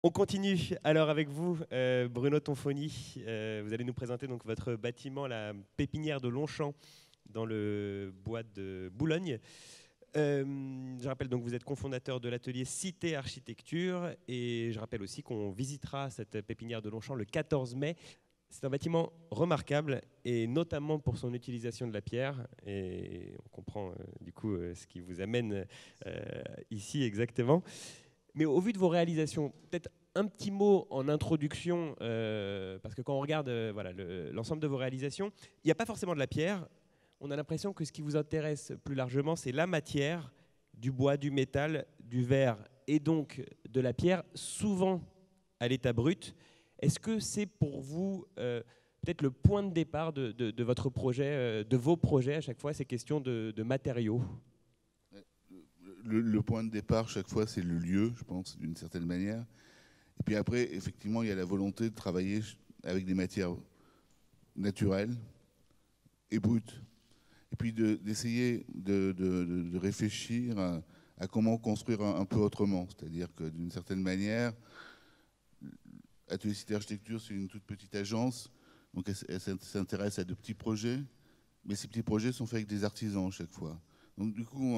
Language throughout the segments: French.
On continue alors avec vous, Bruno Tonfoni. Vous allez nous présenter donc votre bâtiment, la pépinière de Longchamp, dans le bois de Boulogne. Je rappelle donc que vous êtes cofondateur de l'atelier Cité Architecture et je rappelle aussi qu'on visitera cette pépinière de Longchamp le 14 mai. C'est un bâtiment remarquable et notamment pour son utilisation de la pierre et on comprend du coup ce qui vous amène ici exactement. Mais au vu de vos réalisations, peut-être un petit mot en introduction, parce que quand on regarde voilà, l'ensemble de vos réalisations, il n'y a pas forcément de la pierre. On a l'impression que ce qui vous intéresse plus largement, c'est la matière, du bois, du métal, du verre et donc de la pierre, souvent à l'état brut. Est-ce que c'est pour vous peut-être le point de départ de votre projet, de vos projets à chaque fois, ces questions de matériaux? Le point de départ, chaque fois, c'est le lieu, je pense, d'une certaine manière. Et puis après, effectivement, il y a la volonté de travailler avec des matières naturelles et brutes. Et puis d'essayer de réfléchir à comment construire un peu autrement. C'est-à-dire que d'une certaine manière, Atelier Cité Architecture, c'est une toute petite agence, donc elle s'intéresse à de petits projets, mais ces petits projets sont faits avec des artisans chaque fois. Donc du coup,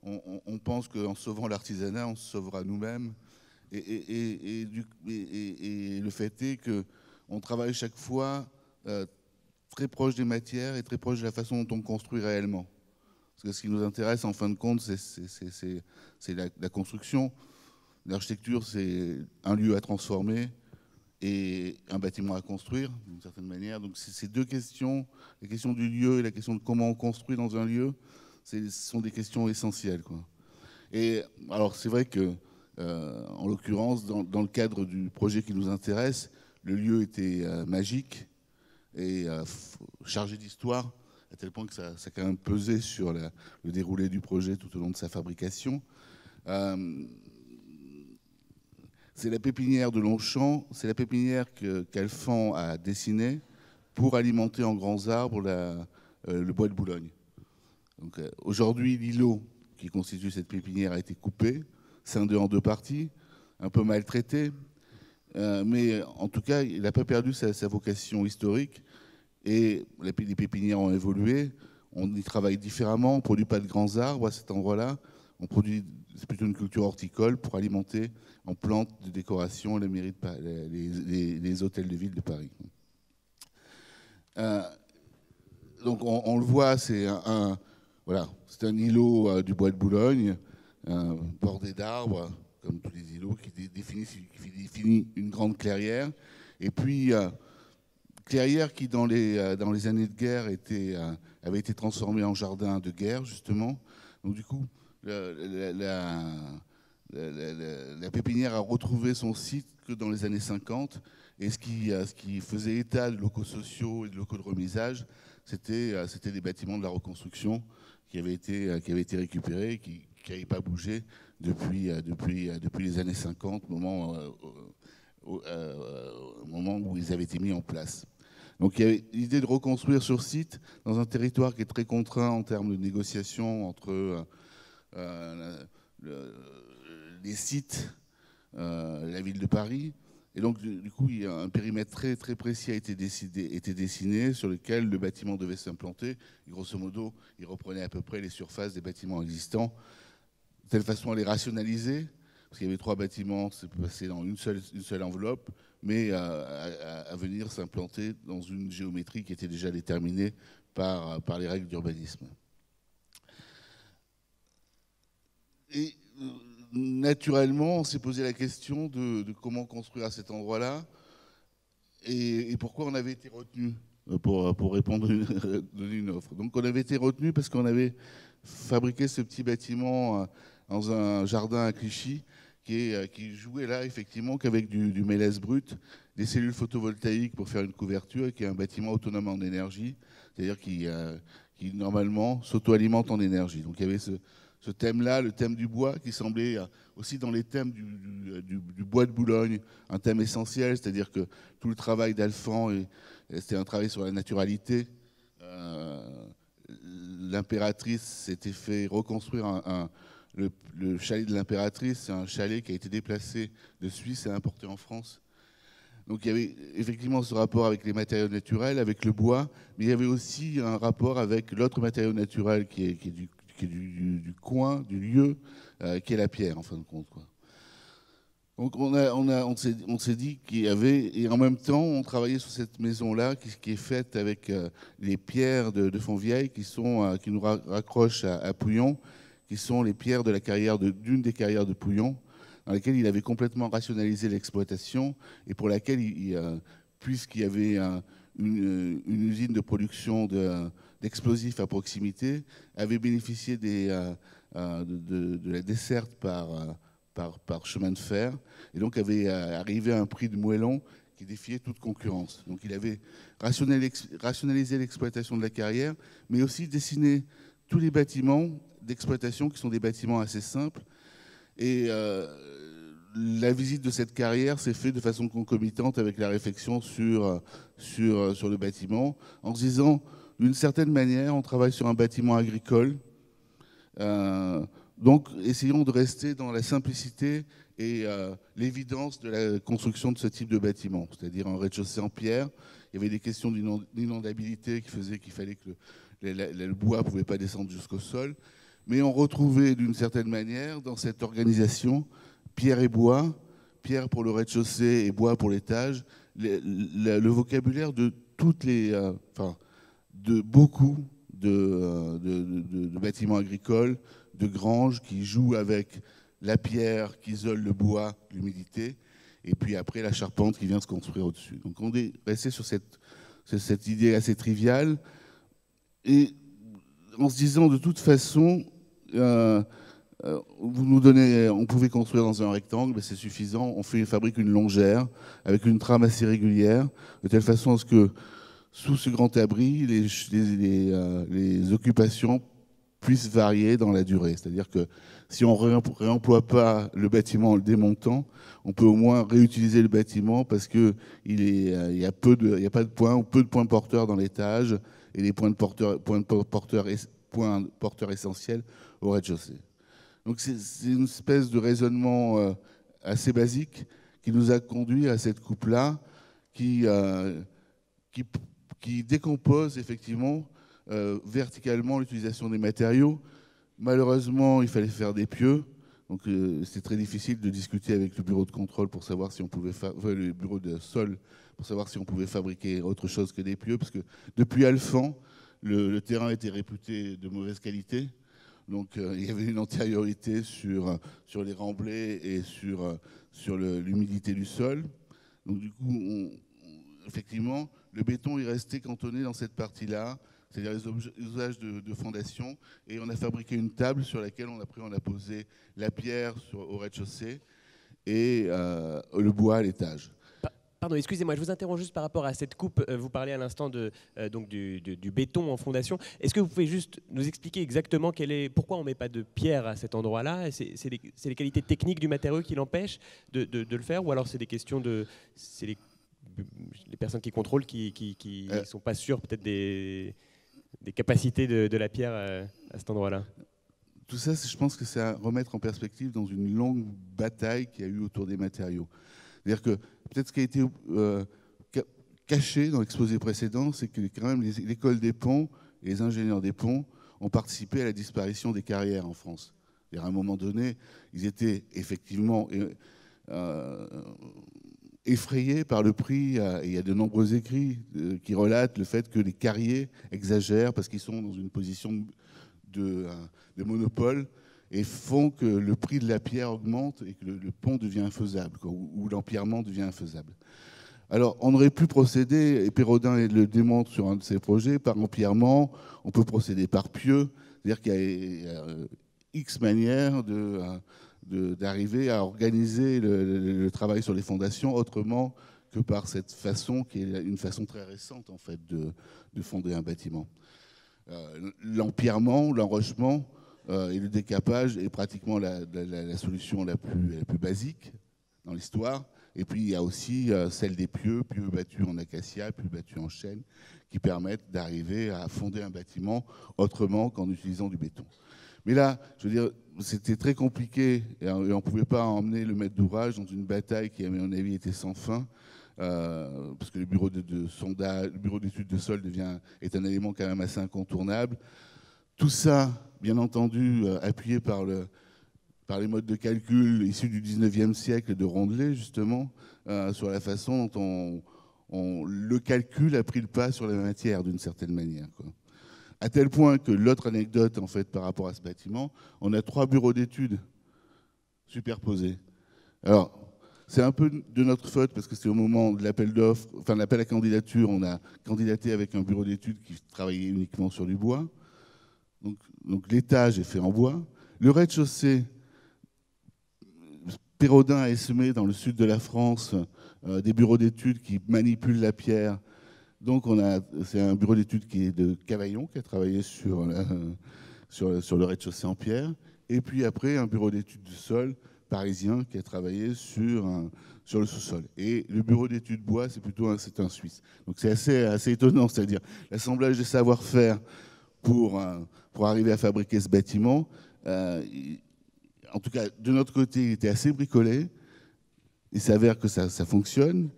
on pense qu'en sauvant l'artisanat, on se sauvera nous-mêmes. Et le fait est qu'on travaille chaque fois très proche des matières et très proche de la façon dont on construit réellement. Parce que ce qui nous intéresse, en fin de compte, c'est la construction. L'architecture, c'est un lieu à transformer et un bâtiment à construire, d'une certaine manière. Donc ces deux questions, la question du lieu et la question de comment on construit dans un lieu, ce sont des questions essentielles, quoi. Et alors c'est vrai que, en l'occurrence, dans le cadre du projet qui nous intéresse, le lieu était magique et chargé d'histoire, à tel point que ça a quand même pesé sur le déroulé du projet tout au long de sa fabrication. C'est la pépinière de Longchamp, c'est la pépinière qu'Alphand a dessinée pour alimenter en grands arbres le bois de Boulogne. Aujourd'hui, l'îlot qui constitue cette pépinière a été coupé, scindé en deux parties, un peu maltraité, mais en tout cas, il n'a pas perdu sa vocation historique et les pépinières ont évolué. On y travaille différemment, on ne produit pas de grands arbres à cet endroit-là, c'est plutôt une culture horticole pour alimenter en plantes de décoration les hôtels de ville de Paris. Donc on le voit, c'est voilà, c'est un îlot du bois de Boulogne, bordé d'arbres, comme tous les îlots, qui définit une grande clairière. Et puis, clairière qui, dans les années de guerre, avait été transformée en jardin de guerre, justement. Donc du coup, la pépinière a retrouvé son site que dans les années 50. Et ce qui faisait état de locaux sociaux et de locaux de remisage, c'était des bâtiments de la reconstruction qui avaient été récupérés, qui n'avaient pas bougé depuis les années 50, au moment où ils avaient été mis en place. Donc il y avait l'idée de reconstruire sur site, dans un territoire qui est très contraint en termes de négociation entre les sites, la ville de Paris. Et donc, du coup, il y a un périmètre très, très précis a été dessiné sur lequel le bâtiment devait s'implanter. Grosso modo, il reprenait à peu près les surfaces des bâtiments existants, de telle façon à les rationaliser, parce qu'il y avait 3 bâtiments, c'est passé dans une seule enveloppe, mais à venir s'implanter dans une géométrie qui était déjà déterminée par les règles d'urbanisme. Et naturellement, on s'est posé la question de comment construire à cet endroit-là et pourquoi on avait été retenu pour répondre, donner une offre. Donc on avait été retenu parce qu'on avait fabriqué ce petit bâtiment dans un jardin à Clichy qui jouait là effectivement qu'avec du mélèze brut, des cellules photovoltaïques pour faire une couverture et qui est un bâtiment autonome en énergie, c'est-à-dire qui normalement s'auto-alimente en énergie. Donc il y avait ce thème-là, le thème du bois, qui semblait aussi dans les thèmes du bois de Boulogne, un thème essentiel, c'est-à-dire que tout le travail d'Alphand, c'était un travail sur la naturalité. L'impératrice s'était fait reconstruire le chalet de l'impératrice, c'est un chalet qui a été déplacé de Suisse et importé en France. Donc il y avait effectivement ce rapport avec les matériaux naturels, avec le bois, mais il y avait aussi un rapport avec l'autre matériau naturel qui est du coin, du lieu, qui est la pierre, en fin de compte, quoi. Donc on s'est dit qu'il y avait, et en même temps on travaillait sur cette maison-là qui est faite avec les pierres de Fontvieille qui nous raccrochent à Pouillon, qui sont les pierres de la carrière d'une des carrières de Pouillon, dans laquelle il avait complètement rationalisé l'exploitation et pour laquelle, puisqu'il y avait une usine de production d'explosifs à proximité, avait bénéficié de la desserte par chemin de fer, et donc avait arrivé à un prix de moellon qui défiait toute concurrence. Donc il avait rationalisé l'exploitation de la carrière, mais aussi dessiné tous les bâtiments d'exploitation qui sont des bâtiments assez simples. Et la visite de cette carrière s'est faite de façon concomitante avec la réflexion sur le bâtiment, en se disant, d'une certaine manière, on travaille sur un bâtiment agricole. Donc, essayons de rester dans la simplicité et l'évidence de la construction de ce type de bâtiment, c'est-à-dire un rez-de-chaussée en pierre. Il y avait des questions d'inondabilité qui faisaient qu'il fallait que le bois ne pouvait pas descendre jusqu'au sol. Mais on retrouvait d'une certaine manière dans cette organisation pierre et bois, pierre pour le rez-de-chaussée et bois pour l'étage, le vocabulaire de de beaucoup de bâtiments agricoles, de granges qui jouent avec la pierre qui isole le bois, l'humidité, et puis après la charpente qui vient se construire au-dessus. Donc on est resté sur cette idée assez triviale, et en se disant de toute façon, vous nous donnez, on pouvait construire dans un rectangle, mais c'est suffisant. On fabrique une longère avec une trame assez régulière, de telle façon à ce que sous ce grand abri, les occupations puissent varier dans la durée. C'est-à-dire que si on ne réemploie pas le bâtiment en le démontant, on peut au moins réutiliser le bâtiment parce qu'il y a pas de points ou peu de points porteurs dans l'étage et les points porteurs essentiels au rez-de-chaussée. Donc c'est une espèce de raisonnement assez basique qui nous a conduit à cette coupe-là qui décompose effectivement verticalement l'utilisation des matériaux. Malheureusement, il fallait faire des pieux. Donc c'est très difficile de discuter avec le bureau de contrôle pour savoir si on pouvait le bureau de sol pour savoir si on pouvait fabriquer autre chose que des pieux, parce que depuis Alphand, le terrain était réputé de mauvaise qualité. Donc il y avait une antériorité sur les remblais et sur l'humidité du sol. Donc du coup, effectivement, le béton est resté cantonné dans cette partie-là, c'est-à-dire les usages de fondation. Et on a fabriqué une table sur laquelle on a posé la pierre au rez-de-chaussée et le bois à l'étage. Pardon, excusez-moi, je vous interromps juste par rapport à cette coupe. Vous parlez à l'instant donc du béton en fondation. Est-ce que vous pouvez juste nous expliquer exactement pourquoi on ne met pas de pierre à cet endroit-là? C'est les qualités techniques du matériau qui l'empêchent de le faire, ou alors c'est des questions c'est les personnes qui contrôlent qui ne sont pas sûres peut-être des capacités de la pierre à cet endroit-là? Tout ça, je pense que c'est à remettre en perspective dans une longue bataille qu'il y a eu autour des matériaux. C'est-à-dire que peut-être ce qui a été caché dans l'exposé précédent, c'est que quand même l'école des ponts et les ingénieurs des ponts ont participé à la disparition des carrières en France. À un moment donné, ils étaient effectivement effrayés par le prix. Et il y a de nombreux écrits qui relatent le fait que les carriers exagèrent parce qu'ils sont dans une position de monopole et font que le prix de la pierre augmente et que le pont devient infaisable, ou l'empierrement devient infaisable. Alors, on aurait pu procéder, et Pérodin le démontre sur un de ses projets, par empierrement. On peut procéder par pieux, c'est-à-dire qu'il y a X manières d'arriver à organiser le travail sur les fondations autrement que par cette façon, qui est une façon très récente, en fait, de fonder un bâtiment. L'empierrement, l'enrochement et le décapage est pratiquement la solution la plus basique dans l'histoire. Et puis il y a aussi celle des pieux battus en acacia, pieux battus en chêne, qui permettent d'arriver à fonder un bâtiment autrement qu'en utilisant du béton. Mais là, je veux dire, c'était très compliqué et on ne pouvait pas emmener le maître d'ouvrage dans une bataille qui, à mon avis, était sans fin. Parce que le bureau de sondage, le bureau d'études de sol est un élément quand même assez incontournable. Tout ça, bien entendu, appuyé par les modes de calcul issus du 19e siècle de Rondelet, justement, sur la façon dont le calcul a pris le pas sur la matière, d'une certaine manière, quoi. À tel point que l'autre anecdote, en fait, par rapport à ce bâtiment, on a 3 bureaux d'études superposés. Alors, c'est un peu de notre faute, parce que c'est au moment de l'appel d'offres, enfin, l'appel à candidature, on a candidaté avec un bureau d'études qui travaillait uniquement sur du bois. Donc l'étage est fait en bois. Le rez-de-chaussée, Pérodin a essaimé dans le sud de la France des bureaux d'études qui manipulent la pierre. Donc c'est un bureau d'études qui est de Cavaillon, qui a travaillé sur le rez-de-chaussée en pierre. Et puis après, un bureau d'études du sol parisien qui a travaillé sur le sous-sol. Et le bureau d'études bois, c'est un Suisse. Donc c'est assez étonnant, c'est-à-dire l'assemblage des savoir-faire pour arriver à fabriquer ce bâtiment. En tout cas, de notre côté, il était assez bricolé. Il s'avère que ça fonctionne.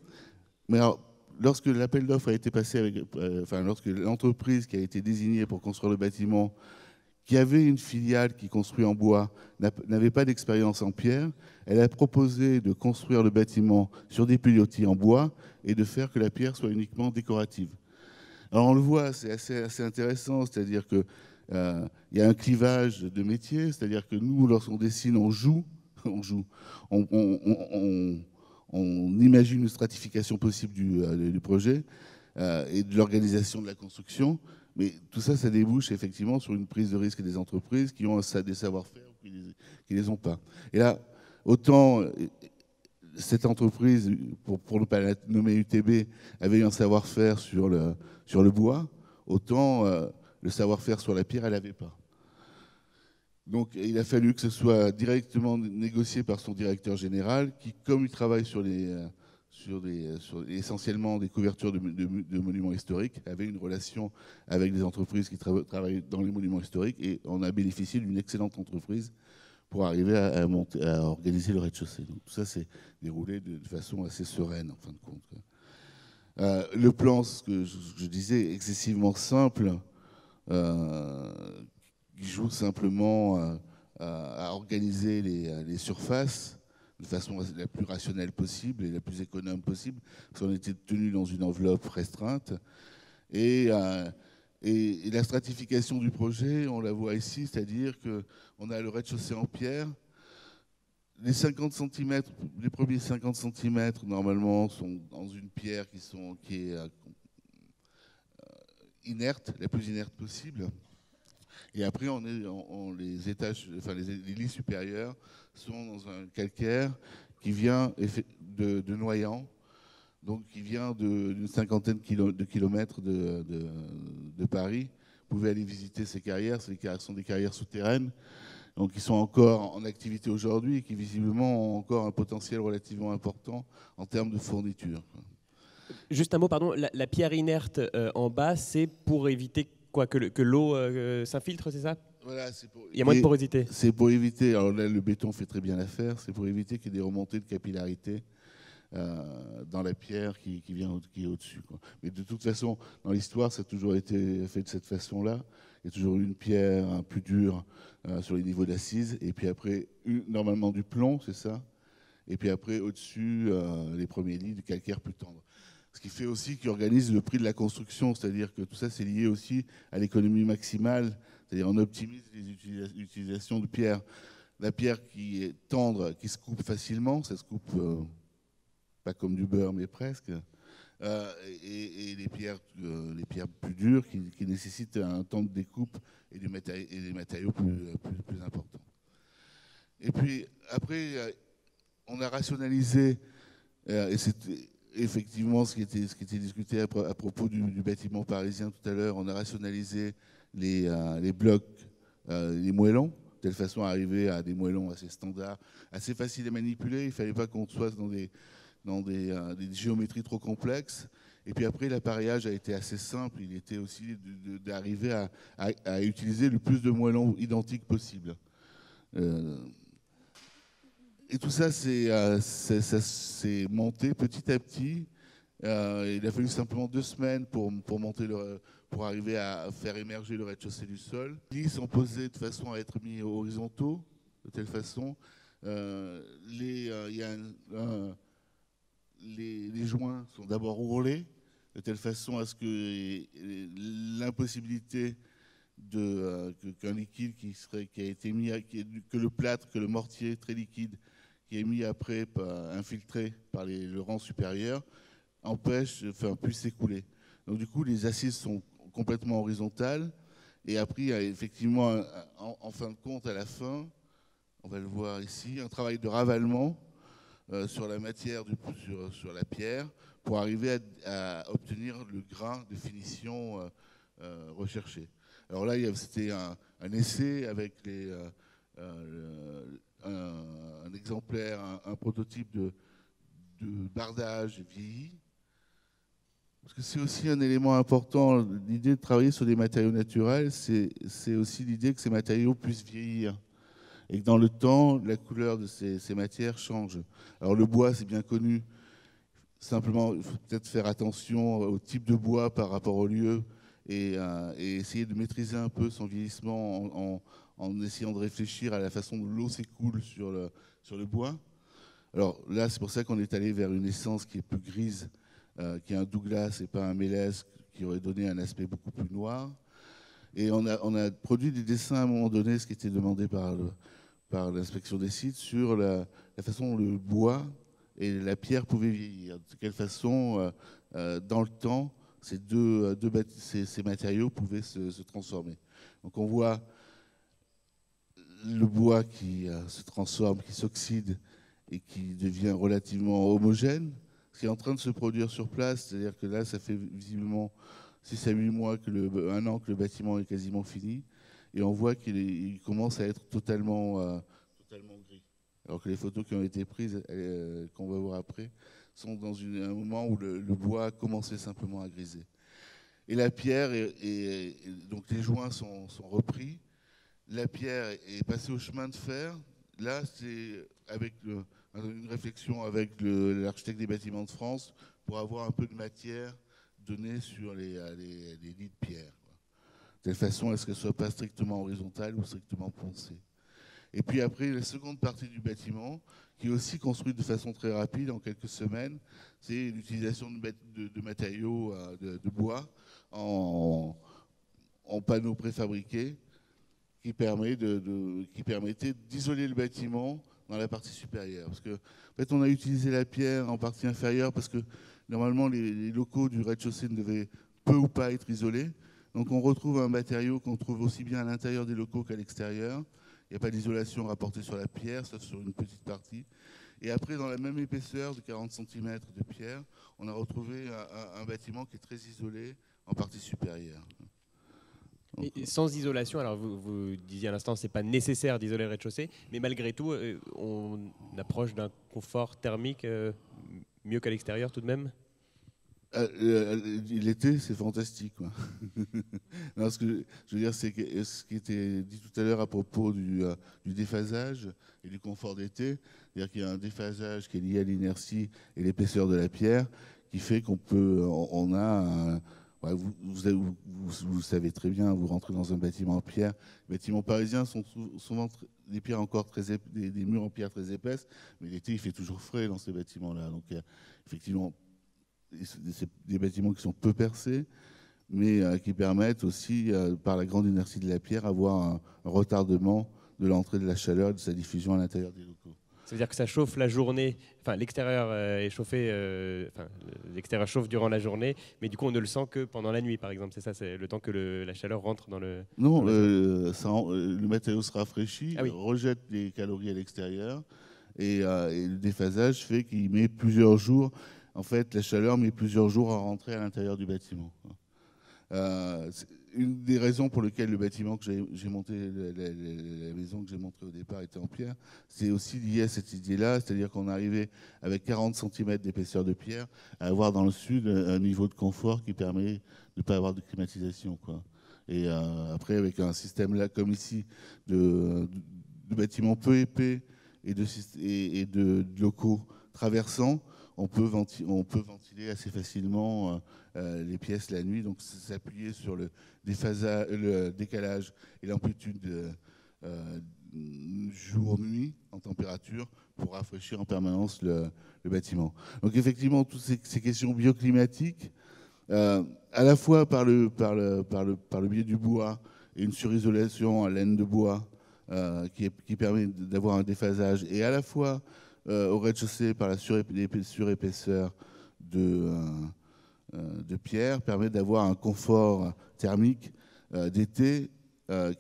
Mais alors, lorsque l'appel d'offres a été passé lorsque l'entreprise qui a été désignée pour construire le bâtiment, qui avait une filiale qui construit en bois, n'avait pas d'expérience en pierre, elle a proposé de construire le bâtiment sur des pilotis en bois et de faire que la pierre soit uniquement décorative. Alors on le voit, c'est assez intéressant, c'est-à-dire qu'il y a un clivage de métiers, c'est-à-dire que nous, lorsqu'on dessine, on joue, on imagine une stratification possible du projet et de l'organisation de la construction, mais tout ça, ça débouche effectivement sur une prise de risque des entreprises qui ont des savoir-faire ou qui les ont pas. Et là, autant cette entreprise, pour ne pas la nommer UTB, avait eu un savoir-faire sur le bois, autant le savoir-faire sur la pierre, elle n'avait pas. Donc il a fallu que ce soit directement négocié par son directeur général, qui, comme il travaille sur essentiellement des couvertures de monuments historiques, avait une relation avec des entreprises qui travaillent dans les monuments historiques, et on a bénéficié d'une excellente entreprise pour arriver à organiser le rez-de-chaussée. Donc tout ça s'est déroulé de façon assez sereine, en fin de compte. Le plan, ce que je disais, excessivement simple, qui joue simplement à organiser les surfaces de façon la plus rationnelle possible et la plus économe possible, parce qu'on était tenu dans une enveloppe restreinte. Et la stratification du projet, on la voit ici, c'est-à-dire qu'on a le rez-de-chaussée en pierre. Les 50 cm, les premiers 50 cm, normalement, sont dans une pierre qui est inerte, la plus inerte possible. Et après, les étages, enfin les lits supérieurs sont dans un calcaire qui vient de Noyant, donc qui vient d'une cinquantaine de kilomètres de Paris. Vous pouvez aller visiter ces carrières. Ce sont des carrières souterraines, donc qui sont encore en activité aujourd'hui et qui visiblement ont encore un potentiel relativement important en termes de fourniture. Juste un mot, pardon. La pierre inerte en bas, c'est pour éviter quoi, que l'eau s'infiltre, c'est ça? Voilà, il y a moins de porosité. C'est pour éviter, alors là le béton fait très bien l'affaire, c'est pour éviter qu'il y ait des remontées de capillarité dans la pierre qui est au-dessus, quoi. Mais de toute façon, dans l'histoire, ça a toujours été fait de cette façon-là. Il y a toujours eu une pierre plus dure sur les niveaux d'assises, et puis après, normalement du plomb, c'est ça. Et puis après, au-dessus, les premiers lits de calcaire plus tendre. Ce qui fait aussi qu'il organise le prix de la construction, c'est-à-dire que tout ça, c'est lié aussi à l'économie maximale, c'est-à-dire on optimise l'utilisation de pierre. La pierre qui est tendre, qui se coupe facilement, ça se coupe pas comme du beurre, mais presque, et les pierres plus dures qui nécessitent un temps de découpe et des matériaux plus importants. Et puis après, on a rationalisé, et c'était effectivement ce qui était discuté à propos du bâtiment parisien tout à l'heure, on a rationalisé les blocs, les moellons, de telle façon à arriver à des moellons assez standards, assez faciles à manipuler. Il ne fallait pas qu'on soit dans des géométries trop complexes. Et puis après, l'appareillage a été assez simple. Il était aussi d'arriver à utiliser le plus de moellons identiques possible. Et tout ça, ça s'est monté petit à petit. Il a fallu simplement 2 semaines pour arriver à faire émerger le rez-de-chaussée du sol. Les lits sont posés de façon à être mis horizontaux, de telle façon. Les joints sont d'abord roulés, de telle façon à ce que l'impossibilité qu'un liquide qui a été mis, que le plâtre, que le mortier très liquide, qui est mis après, infiltré par le rang supérieur, puisse s'écouler. Donc du coup, les assises sont complètement horizontales. Et après, il y a effectivement, en fin de compte, à la fin, on va le voir ici, un travail de ravalement sur la matière, sur la pierre, pour arriver à obtenir le grain de finition recherché. Alors là, c'était un essai avec un exemplaire, un prototype de bardage vieilli. Parce que c'est aussi un élément important, l'idée de travailler sur des matériaux naturels, c'est aussi l'idée que ces matériaux puissent vieillir. Et que dans le temps, la couleur de ces matières change. Alors le bois, c'est bien connu. Simplement, il faut peut-être faire attention au type de bois par rapport au lieu et essayer de maîtriser un peu son vieillissement en essayant de réfléchir à la façon dont l'eau s'écoule sur le bois. Alors là, c'est pour ça qu'on est allé vers une essence qui est plus grise, qui est un Douglas et pas un Mélèze, qui aurait donné un aspect beaucoup plus noir. Et on a produit des dessins à un moment donné, ce qui était demandé par l'inspection des sites, sur la façon dont le bois et la pierre pouvaient vieillir. De quelle façon, dans le temps, ces matériaux pouvaient se transformer. Donc on voit le bois qui se transforme, qui s'oxyde et qui devient relativement homogène, ce qui est en train de se produire sur place. C'est-à-dire que là, ça fait visiblement 6 à 8 mois, 1 an que le bâtiment est quasiment fini. Et on voit qu'il commence à être totalement gris. Alors que les photos qui ont été prises, qu'on va voir après, sont dans un moment où le bois a commencé simplement à griser. Et la pierre, donc les joints sont repris. La pierre est passée au chemin de fer. Là, c'est avec une réflexion avec l'architecte des bâtiments de France pour avoir un peu de matière donnée sur les lits de pierre. De telle façon à ce qu'elle ne soit pas strictement horizontale ou strictement poncée. Et puis après, la seconde partie du bâtiment, qui est aussi construite de façon très rapide, en quelques semaines, c'est l'utilisation de matériaux de bois en panneaux préfabriqués qui permettait d'isoler le bâtiment dans la partie supérieure. Parce que, en fait, on a utilisé la pierre en partie inférieure parce que normalement les locaux du rez-de-chaussée ne devaient peu ou pas être isolés. Donc on retrouve un matériau qu'on trouve aussi bien à l'intérieur des locaux qu'à l'extérieur. Il n'y a pas d'isolation rapportée sur la pierre, sauf sur une petite partie. Et après, dans la même épaisseur de 40 cm de pierre, on a retrouvé un bâtiment qui est très isolé en partie supérieure. Et sans isolation, alors vous disiez à l'instant, c'est pas nécessaire d'isoler le rez-de-chaussée, mais malgré tout, on approche d'un confort thermique mieux qu'à l'extérieur tout de même. L'été, c'est fantastique, quoi. Non, ce que je veux dire, c'est que ce qui était dit tout à l'heure à propos du déphasage et du confort d'été, c'est-à-dire qu'il y a un déphasage qui est lié à l'inertie et l'épaisseur de la pierre, qui fait on a vous savez très bien, vous rentrez dans un bâtiment en pierre. Les bâtiments parisiens sont souvent des pierres encore des murs en pierre très épaisses, mais l'été, il fait toujours frais dans ces bâtiments-là. Donc, effectivement, c'est des bâtiments qui sont peu percés, mais qui permettent aussi, par la grande inertie de la pierre, avoir un retardement de l'entrée de la chaleur et de sa diffusion à l'intérieur des locaux. Ça veut dire que ça chauffe la journée, enfin l'extérieur est chauffé, l'extérieur chauffe durant la journée, mais du coup on ne le sent que pendant la nuit par exemple, c'est ça, c'est le temps que la chaleur rentre dans le... Non, le matériau se rafraîchit, Ah oui. rejette les calories à l'extérieur, et le déphasage fait qu'il met plusieurs jours, en fait la chaleur met plusieurs jours à rentrer à l'intérieur du bâtiment. Une des raisons pour lesquelles le bâtiment que j'ai monté, la maison que j'ai montrée au départ était en pierre, c'est aussi lié à cette idée-là, c'est-à-dire qu'on arrivait avec 40 cm d'épaisseur de pierre à avoir dans le sud un niveau de confort qui permet de ne pas avoir de climatisation, quoi. Et après, avec un système là, comme ici, de bâtiments peu épais et de locaux traversants, on peut ventiler assez facilement les pièces la nuit. Donc s'appuyer sur le décalage et l'amplitude jour-nuit en température pour rafraîchir en permanence le bâtiment. Donc effectivement, toutes ces questions bioclimatiques, à la fois par le biais du bois et une surisolation à laine de bois qui permet d'avoir un déphasage, et à la fois au rez-de-chaussée par la surépaisseur de pierre, permet d'avoir un confort thermique d'été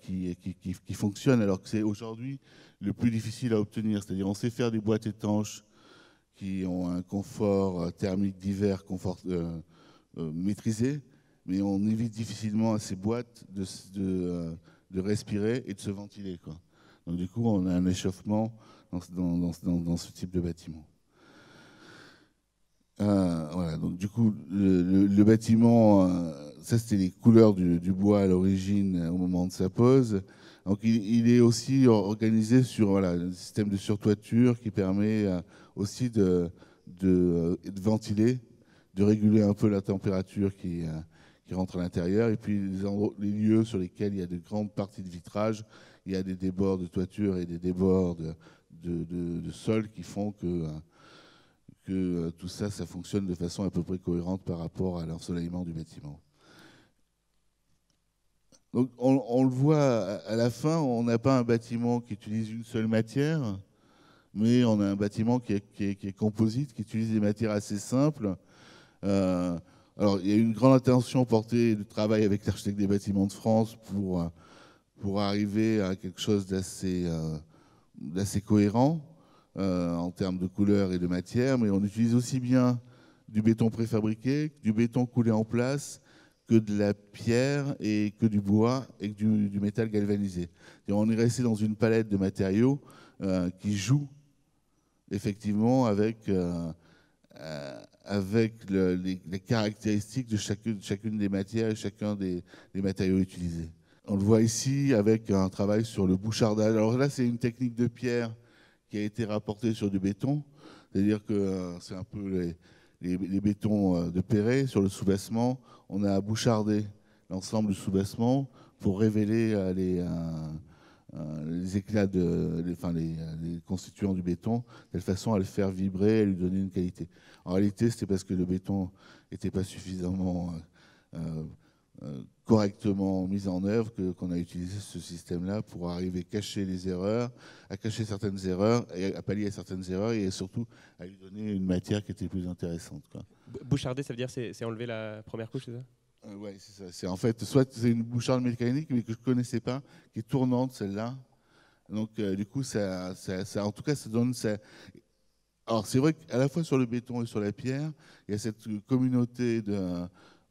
qui fonctionne, alors que c'est aujourd'hui le plus difficile à obtenir. C'est-à-dire on sait faire des boîtes étanches qui ont un confort thermique d'hiver maîtrisé, mais on évite difficilement à ces boîtes de respirer et de se ventiler, quoi. Donc du coup, on a un échauffement dans ce type de bâtiment. Voilà, donc du coup, le bâtiment, ça c'était les couleurs du bois à l'origine au moment de sa pose. Donc il est aussi organisé sur voilà, un système de surtoiture qui permet aussi de ventiler, de réguler un peu la température qui rentre à l'intérieur. Et puis les lieux sur lesquels il y a de grandes parties de vitrage, il y a des débords de toiture et des débords de sol qui font que tout ça fonctionne de façon à peu près cohérente par rapport à l'ensoleillement du bâtiment. Donc on le voit à la fin, on n'a pas un bâtiment qui utilise une seule matière, mais on a un bâtiment qui est composite, qui utilise des matières assez simples. Alors il y a une grande attention portée de travail avec l'architecte des bâtiments de France pour arriver à quelque chose d'assez cohérent en termes de couleur et de matière, mais on utilise aussi bien du béton préfabriqué, du béton coulé en place, que de la pierre et que du bois et que du métal galvanisé. Et on est resté dans une palette de matériaux qui joue effectivement avec les caractéristiques de chacune des matières et chacun des matériaux utilisés. On le voit ici avec un travail sur le bouchardage. Alors là, c'est une technique de pierre qui a été rapportée sur du béton. C'est-à-dire que c'est un peu les bétons de Perret sur le soubassement. On a bouchardé l'ensemble du soubassement pour révéler les éclats, les constituants du béton, de telle façon à le faire vibrer, à lui donner une qualité. En réalité, c'était parce que le béton n'était pas suffisamment correctement mis en œuvre qu'on a utilisé ce système-là pour arriver à cacher les erreurs, à cacher certaines erreurs, et à pallier à certaines erreurs, et surtout à lui donner une matière qui était plus intéressante, quoi. Boucharder, ça veut dire c'est enlever la première couche, c'est ça? Oui, c'est ça. C'est en fait, soit c'est une boucharde mécanique, mais que je ne connaissais pas, qui est tournante, celle-là. Donc, du coup, en tout cas, ça donne... Alors, c'est vrai qu'à la fois sur le béton et sur la pierre, il y a cette communauté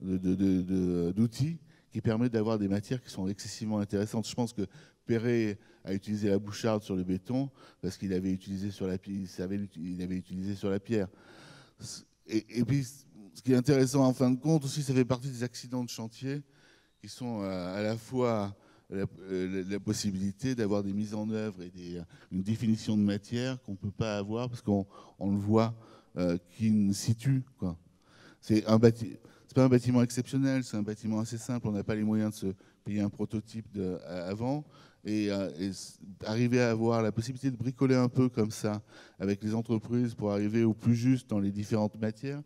d'outils qui permet d'avoir des matières qui sont excessivement intéressantes. Je pense que Perret a utilisé la boucharde sur le béton parce qu'il avait utilisé sur la pierre. Et puis, ce qui est intéressant en fin de compte aussi, ça fait partie des accidents de chantier qui sont à la fois la possibilité d'avoir des mises en œuvre et une définition de matière qu'on ne peut pas avoir parce qu'on le voit qui in situ, quoi. C'est pas un bâtiment exceptionnel, c'est un bâtiment assez simple. On n'a pas les moyens de se payer un prototype avant. Et arriver à avoir la possibilité de bricoler un peu comme ça avec les entreprises pour arriver au plus juste dans les différentes matières,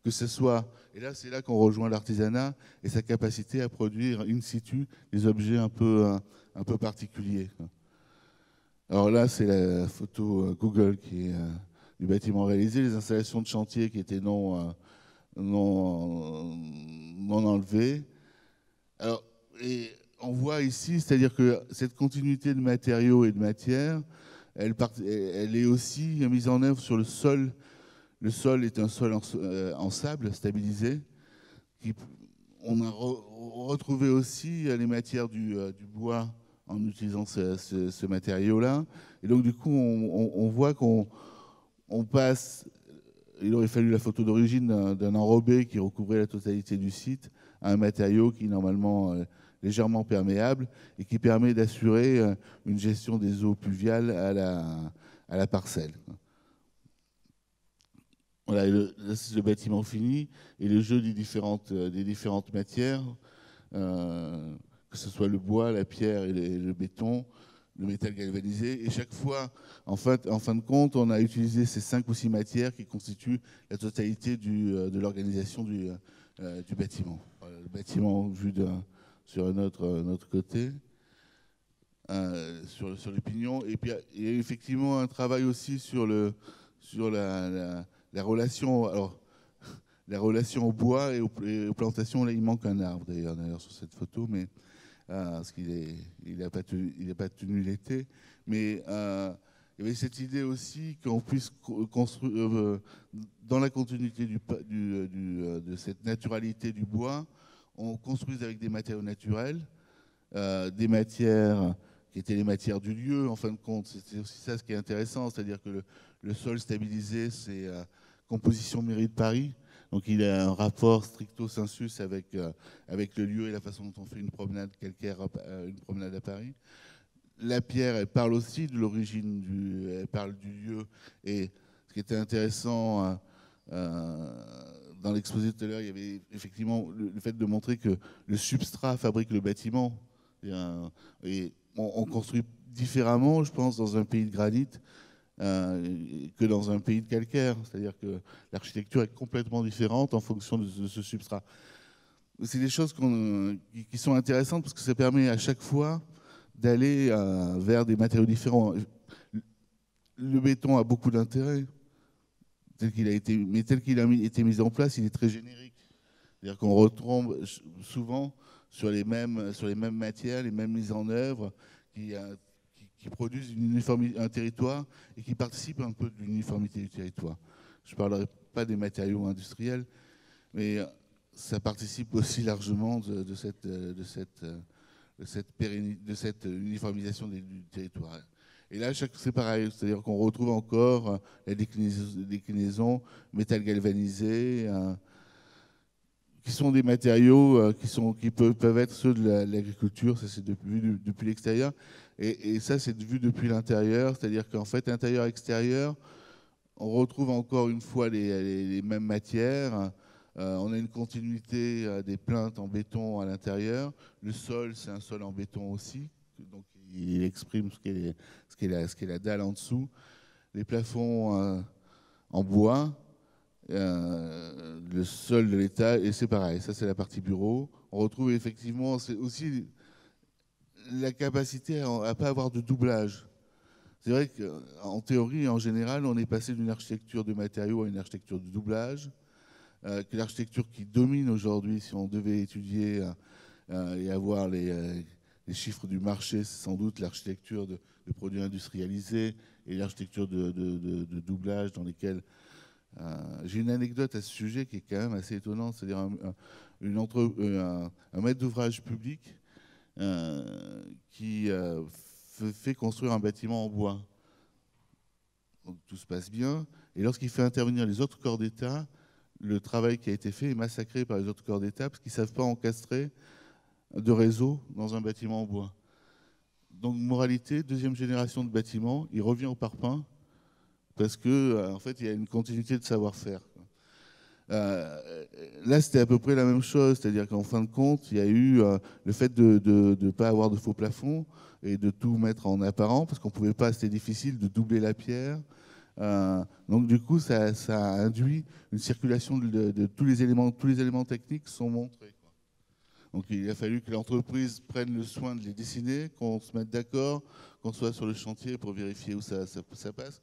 que ce soit, et là c'est là qu'on rejoint l'artisanat et sa capacité à produire in situ des objets un peu particuliers. Alors là c'est la photo Google qui est du bâtiment réalisé, les installations de chantier qui étaient non enlevées. Alors, et on voit ici, c'est-à-dire que cette continuité de matériaux et de matières, elle est aussi mise en œuvre sur le sol. Le sol est un sol en sable stabilisé. on a retrouvé aussi les matières du bois en utilisant ce matériau-là. Et donc, du coup, on voit qu'on passe. Il aurait fallu la photo d'origine d'un enrobé qui recouvrait la totalité du site à un matériau qui est normalement légèrement perméable et qui permet d'assurer une gestion des eaux pluviales à la parcelle. Voilà, là, c'est le bâtiment fini et le jeu des différentes matières, que ce soit le bois, la pierre et le béton, le métal galvanisé. Et chaque fois, en fin de compte, on a utilisé ces 5 ou 6 matières qui constituent la totalité de l'organisation du bâtiment. Voilà, le bâtiment vu sur notre côté, sur le pignon. Et puis, il y a effectivement un travail aussi sur la relation. Alors, la relation au bois et aux plantations. Là, il manque un arbre d'ailleurs sur cette photo, mais parce qu'il n'a pas tenu l'été. Mais il y avait cette idée aussi qu'on puisse construire, dans la continuité de cette naturalité du bois, on construise avec des matériaux naturels, des matières qui étaient les matières du lieu, en fin de compte. C'est aussi ça ce qui est intéressant, c'est-à-dire que le sol stabilisé, c'est composition mairie de Paris. Donc il a un rapport stricto sensus avec le lieu et la façon dont on fait une promenade calcaire, une promenade à Paris. La pierre, elle parle aussi de l'origine, elle parle du lieu. Et ce qui était intéressant dans l'exposé tout à l'heure, il y avait effectivement le fait de montrer que le substrat fabrique le bâtiment. Et on construit différemment, je pense, dans un pays de granit que dans un pays de calcaire. C'est-à-dire que l'architecture est complètement différente en fonction de ce substrat. C'est des choses qui sont intéressantes parce que ça permet à chaque fois d'aller vers des matériaux différents. Le béton a beaucoup d'intérêt, mais tel qu'il a été mis en place, il est très générique. C'est-à-dire qu'on retombe souvent sur les mêmes matières, les mêmes mises en œuvre qui produisent un territoire et qui participent un peu de l'uniformité du territoire. Je ne parlerai pas des matériaux industriels, mais ça participe aussi largement de cette uniformisation du territoire. Et là, c'est pareil, c'est-à-dire qu'on retrouve encore la déclinaison métal galvanisé, qui sont des matériaux qui peuvent être ceux de l'agriculture. Ça, c'est vu depuis l'extérieur. Et ça, c'est vu depuis l'intérieur. C'est-à-dire qu'en fait, intérieur-extérieur, on retrouve encore une fois les mêmes matières. On a une continuité des plinthes en béton à l'intérieur. Le sol, c'est un sol en béton aussi. Donc, il exprime ce qu'est la dalle en dessous. Les plafonds en bois. Le sol de l'étage, et c'est pareil, ça c'est la partie bureau. On retrouve effectivement, c'est aussi la capacité à ne pas avoir de doublage. C'est vrai qu'en théorie, en général, on est passé d'une architecture de matériaux à une architecture de doublage, que l'architecture qui domine aujourd'hui, si on devait étudier et avoir les chiffres du marché, c'est sans doute l'architecture de produits industrialisés et l'architecture de doublage dans lesquels j'ai une anecdote à ce sujet qui est quand même assez étonnante, c'est-à-dire un maître d'ouvrage public qui fait construire un bâtiment en bois. Donc tout se passe bien, et lorsqu'il fait intervenir les autres corps d'État, le travail qui a été fait est massacré par les autres corps d'État parce qu'ils ne savent pas encastrer de réseau dans un bâtiment en bois. Donc moralité, deuxième génération de bâtiments, il revient au parpaing, parce que en fait, il y a une continuité de savoir-faire. Là, c'était à peu près la même chose, c'est-à-dire qu'en fin de compte, il y a eu le fait de ne pas avoir de faux plafonds et de tout mettre en apparent, parce qu'on ne pouvait pas, c'était difficile de doubler la pierre. Donc du coup, ça a induit une circulation de tous les éléments techniques sont montrés. Donc il a fallu que l'entreprise prenne le soin de les dessiner, qu'on se mette d'accord, qu'on soit sur le chantier pour vérifier où ça passe.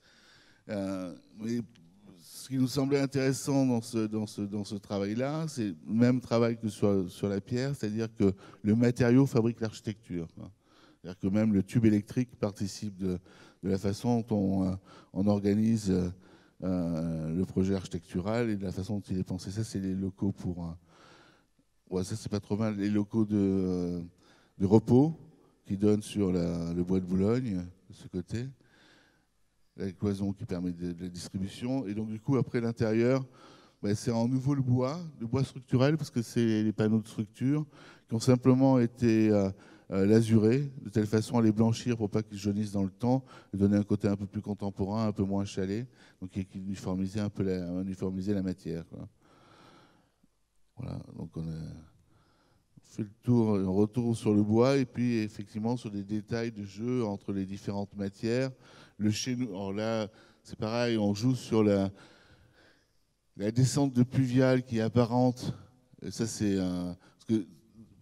Mais ce qui nous semblait intéressant dans ce travail-là, c'est le même travail que sur la pierre, c'est-à-dire que le matériau fabrique l'architecture. C'est-à-dire que même le tube électrique participe de la façon dont on organise le projet architectural et de la façon dont il est pensé. Ça, c'est les locaux Ouais, ça c'est pas trop mal. Les locaux de repos qui donnent sur le bois de Boulogne, de ce côté. La cloison qui permet de la distribution. Et donc du coup, après l'intérieur, ben, c'est en nouveau le bois structurel, parce que c'est les panneaux de structure qui ont simplement été lasurés, de telle façon à les blanchir pour pas qu'ils jaunissent dans le temps, et donner un côté un peu plus contemporain, un peu moins chalet, donc qui uniformisait un peu la matière, quoi. Voilà, donc on a fait le tour, un retour sur le bois, et puis effectivement sur des détails de jeu entre les différentes matières. Le chez nous, alors là, c'est pareil, on joue sur la descente de pluviale qui est apparente. Et ça, c'est parce que,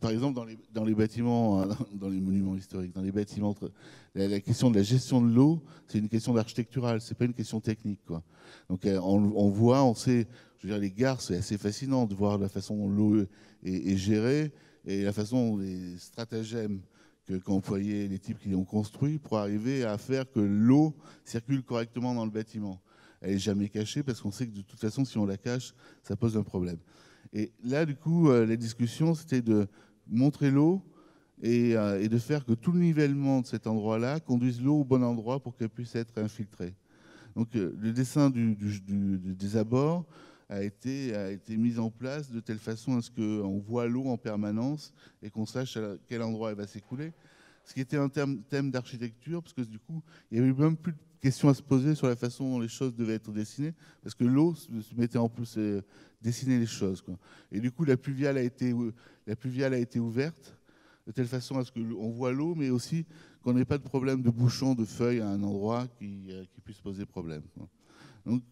par exemple, dans les bâtiments, dans les monuments historiques, dans les bâtiments, la question de la gestion de l'eau, c'est une question architecturale, c'est pas une question technique, quoi. Donc, on voit, on sait, je veux dire, les gares, c'est assez fascinant de voir la façon dont l'eau est gérée et la façon dont les stratagèmes qu'ont employé les types qui l'ont construit pour arriver à faire que l'eau circule correctement dans le bâtiment. Elle n'est jamais cachée parce qu'on sait que de toute façon, si on la cache, ça pose un problème. Et là, du coup, la discussion, c'était de montrer l'eau et de faire que tout le nivellement de cet endroit-là conduise l'eau au bon endroit pour qu'elle puisse être infiltrée. Donc, le dessin des abords a été mis en place de telle façon à ce qu'on voit l'eau en permanence et qu'on sache à quel endroit elle va s'écouler. Ce qui était un thème d'architecture, parce que du coup, il n'y avait même plus de questions à se poser sur la façon dont les choses devaient être dessinées, parce que l'eau se mettait en plus dessiner les choses, quoi. Et du coup, la pluviale a été ouverte, de telle façon à ce qu'on voit l'eau, mais aussi qu'on n'ait pas de problème de bouchon, de feuilles à un endroit qui puisse poser problème, quoi. Donc,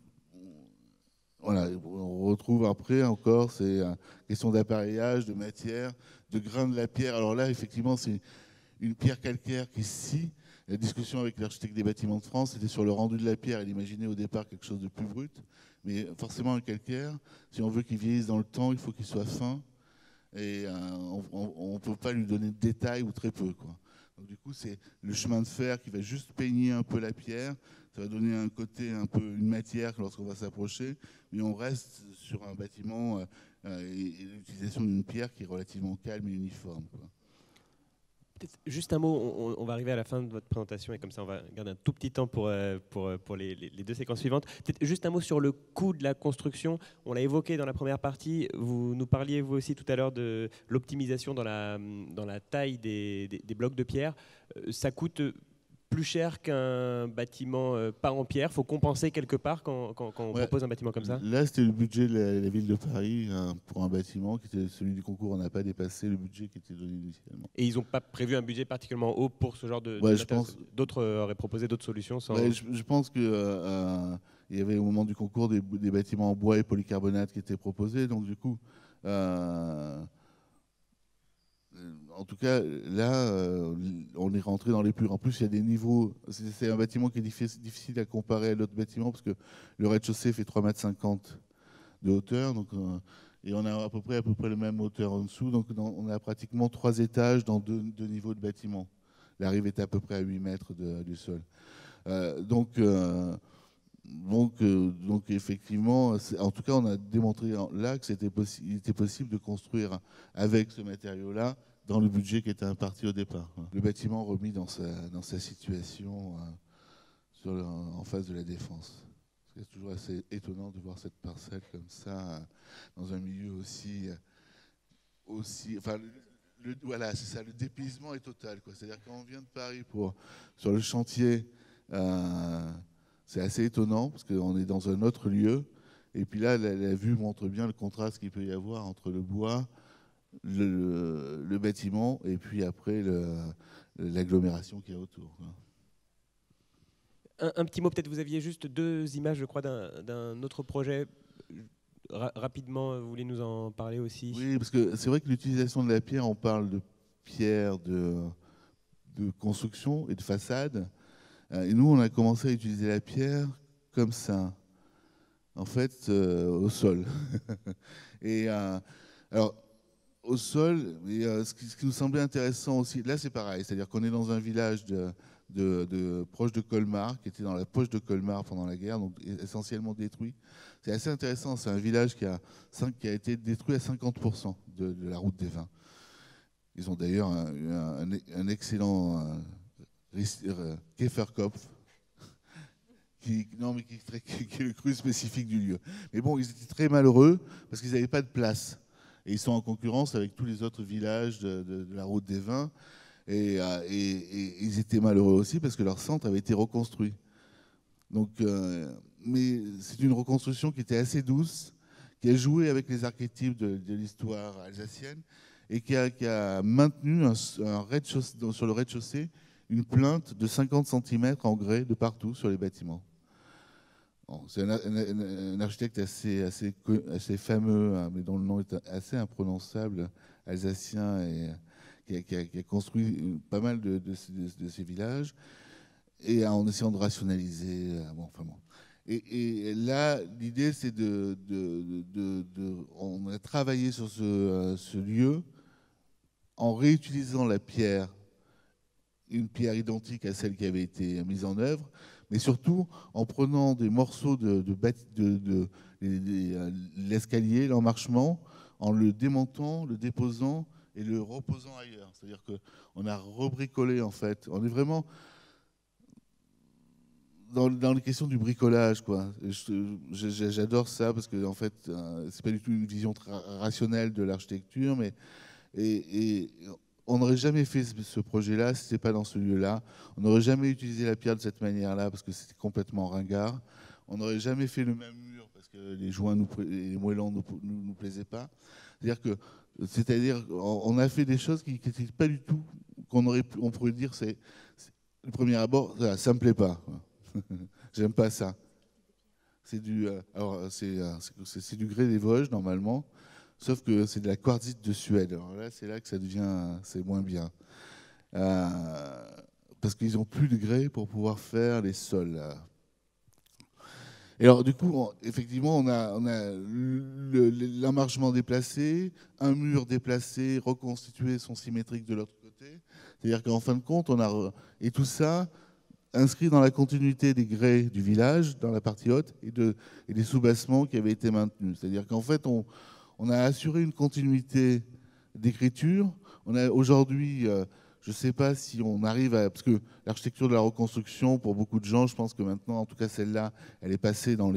voilà, on retrouve après encore ces questions d'appareillage, de matière, de grains de la pierre. Alors là, effectivement, c'est une pierre calcaire qui scie. La discussion avec l'architecte des bâtiments de France, c'était sur le rendu de la pierre. Elle imaginait au départ quelque chose de plus brut. Mais forcément, un calcaire, si on veut qu'il vieillisse dans le temps, il faut qu'il soit fin. Et on ne peut pas lui donner de détails ou très peu, quoi. Donc, du coup, c'est le chemin de fer qui va juste peigner un peu la pierre. Ça va donner un côté, un peu une matière lorsqu'on va s'approcher. Mais on reste sur un bâtiment et l'utilisation d'une pierre qui est relativement calme et uniforme, quoi. Juste un mot, on va arriver à la fin de votre présentation et comme ça on va garder un tout petit temps pour les deux séquences suivantes. Peut-être juste un mot sur le coût de la construction. On l'a évoqué dans la première partie. Vous nous parliez vous aussi tout à l'heure de l'optimisation dans la taille des blocs de pierre. Ça coûte plus cher qu'un bâtiment pas en pierre. Il faut compenser quelque part quand on propose un bâtiment comme ça. Là, c'était le budget de la ville de Paris pour un bâtiment qui était celui du concours. On n'a pas dépassé le budget qui était donné initialement. Et ils n'ont pas prévu un budget particulièrement haut pour ce genre de je pense. D'autres auraient proposé d'autres solutions sans... je pense qu'il y avait au moment du concours des bâtiments en bois et polycarbonate qui étaient proposés. Donc du coup, en tout cas, là, on est rentré dans les purs. En plus, il y a des niveaux. C'est un bâtiment qui est difficile à comparer à l'autre bâtiment parce que le rez-de-chaussée fait 3,50 m de hauteur. Donc, et on a à peu près la même hauteur en dessous. Donc, on a pratiquement 3 étages dans deux niveaux de bâtiment. La rive est à peu près à 8 mètres du sol. Donc, effectivement, en tout cas, on a démontré là que il était possible de construire avec ce matériau-là dans le budget qui était imparti au départ. Le bâtiment remis dans sa situation en face de la Défense. C'est toujours assez étonnant de voir cette parcelle comme ça dans un milieu aussi enfin, voilà, c'est ça, le dépaysement est total, quoi. C'est-à-dire quand on vient de Paris sur le chantier, c'est assez étonnant parce qu'on est dans un autre lieu. Et puis là, la vue montre bien le contraste qu'il peut y avoir entre le bois, le bâtiment et puis après l'agglomération qu'il y a autour. Un petit mot, peut-être vous aviez juste 2 images, je crois, d'un autre projet. Rapidement, vous voulez nous en parler aussi? Oui, parce que c'est vrai que l'utilisation de la pierre, on parle de pierre de construction et de façade. Et nous, on a commencé à utiliser la pierre comme ça, en fait, au sol. Et alors, au sol, ce qui nous semblait intéressant aussi, là c'est pareil, c'est-à-dire qu'on est dans un village de proche de Colmar, qui était dans la poche de Colmar pendant la guerre, donc essentiellement détruit. C'est assez intéressant, c'est un village qui a été détruit à 50% de la route des vins. Ils ont d'ailleurs un excellent Käferkopf, qui est le cru spécifique du lieu. Mais bon, ils étaient très malheureux parce qu'ils n'avaient pas de place. Et ils sont en concurrence avec tous les autres villages de la route des vins. Et ils étaient malheureux aussi parce que leur centre avait été reconstruit. Donc, mais c'est une reconstruction qui était assez douce, qui a joué avec les archétypes de l'histoire alsacienne et qui a maintenu sur le rez-de-chaussée une plinthe de 50 cm en grès de partout sur les bâtiments. Bon, c'est un architecte assez fameux, hein, mais dont le nom est assez imprononçable, alsacien, et qui a construit pas mal de ces villages, et en essayant de rationaliser. Et là, l'idée, c'est on a travaillé sur ce lieu en réutilisant la pierre, une pierre identique à celle qui avait été mise en œuvre, mais surtout en prenant des morceaux de l'escalier, l'emmarchement, en le démontant, le déposant et le reposant ailleurs. C'est-à-dire qu'on a rebricolé, en fait. On est vraiment dans les questions du bricolage, quoi. J'adore ça parce que, en fait, c'est pas du tout une vision rationnelle de l'architecture, mais on n'aurait jamais fait ce projet-là si ce n'était pas dans ce lieu-là. On n'aurait jamais utilisé la pierre de cette manière-là parce que c'était complètement ringard. On n'aurait jamais fait le même mur parce que les joints et les moellons ne nous plaisaient pas. C'est-à-dire on a fait des choses qui n'étaient pas du tout, on pourrait dire, c'est le premier abord, ça ne me plaît pas. J'aime pas ça. C'est du grès des Vosges, normalement. Sauf que c'est de la quartzite de Suède. Alors là, c'est là que c'est moins bien. Parce qu'ils n'ont plus de grès pour pouvoir faire les sols. Et alors, du coup, effectivement, on a l'emmarchement déplacé, un mur déplacé, reconstitué, sont symétriques de l'autre côté. C'est-à-dire qu'en fin de compte, et tout ça inscrit dans la continuité des grès du village, dans la partie haute, et des soubassements qui avaient été maintenus. C'est-à-dire qu'en fait, on a assuré une continuité d'écriture. On a aujourd'hui, je ne sais pas si on arrive à... Parce que l'architecture de la reconstruction, pour beaucoup de gens, je pense que maintenant, en tout cas celle-là, elle est passée dans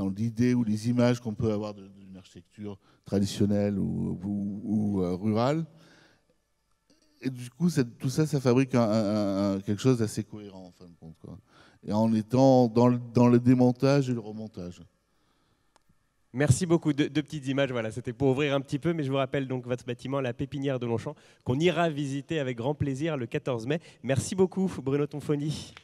l'idée ou les images qu'on peut avoir d'une architecture traditionnelle ou rurale. Et du coup, tout ça, ça fabrique quelque chose d'assez cohérent, en fin de compte, quoi. Et en étant dans le démontage et le remontage. Merci beaucoup. Deux petites images, voilà, c'était pour ouvrir un petit peu, mais je vous rappelle donc votre bâtiment, la Pépinière de Longchamp, qu'on ira visiter avec grand plaisir le 14 mai. Merci beaucoup, Bruno Tonfoni.